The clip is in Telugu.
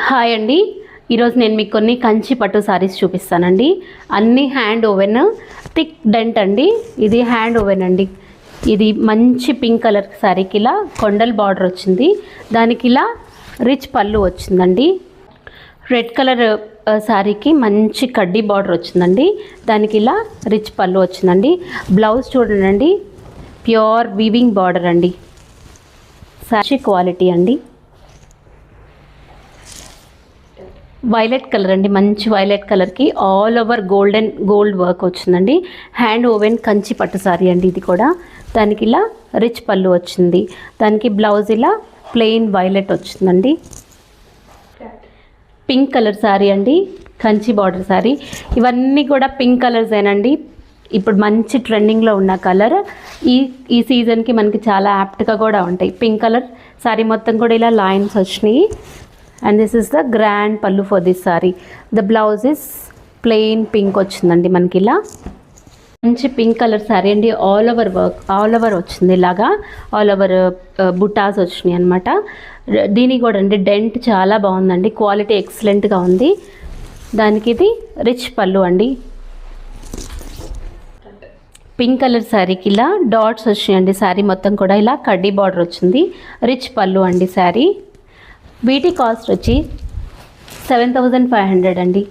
హాయ్ అండి, ఈరోజు నేను మీకు కొన్ని కంచి పట్టు సారీస్ చూపిస్తానండి. అన్ని హ్యాండ్ ఓవెన్ థిక్ డెంట్ అండి. ఇది హ్యాండ్ ఓవెన్ అండి. ఇది మంచి పింక్ కలర్ శారీకి ఇలా కొండల్ బార్డర్ వచ్చింది. దానికి ఇలా రిచ్ పళ్ళు వచ్చిందండి. రెడ్ కలర్ శారీకి మంచి కడ్డీ బార్డర్ వచ్చిందండి. దానికి ఇలా రిచ్ పళ్ళు వచ్చిందండి. బ్లౌజ్ చూడండి, ప్యూర్ వీవింగ్ బార్డర్ అండి. శారీ క్వాలిటీ అండి. వైలెట్ కలర్ అండి, మంచి వైలెట్ కలర్కి ఆల్ ఓవర్ గోల్డ్ వర్క్ వచ్చిందండి. హ్యాండ్ ఓవెన్ కంచి పట్టు సారీ అండి ఇది కూడా. దానికి ఇలా రిచ్ పళ్ళు వచ్చింది. దానికి బ్లౌజ్ ఇలా ప్లెయిన్ వైలెట్ వచ్చిందండి. పింక్ కలర్ శారీ అండి, కంచి బార్డర్ శారీ. ఇవన్నీ కూడా పింక్ కలర్స్ ఏనండి. ఇప్పుడు మంచి ట్రెండింగ్లో ఉన్న కలర్. ఈ సీజన్కి మనకి చాలా యాప్ట్గా కూడా ఉంటాయి. పింక్ కలర్ శారీ మొత్తం కూడా ఇలా లైన్స్ వచ్చినాయి. And this is the grand pallu for this sari. The blouse is plain pink వచ్చిందండి. మనకి ఇలా మంచి పింక్ కలర్ శారీ అండి. All over work, all over వచ్చింది. ఇలాగా ఆల్ ఓవర్ బుటాస్ వచ్చినాయి అనమాట. దీనికి కూడా అండి డెంట్ చాలా బాగుందండి. క్వాలిటీ ఎక్సలెంట్గా ఉంది. దానికి ఇది రిచ్ పళ్ళు అండి. పింక్ కలర్ శారీకి ఇలా డాట్స్ వచ్చినాయండి. శారీ మొత్తం కూడా ఇలా కడ్డీ బార్డర్ వచ్చింది. రిచ్ పళ్ళు అండి శారీ. వీటి కాస్ట్ వచ్చి 7,500 అండి.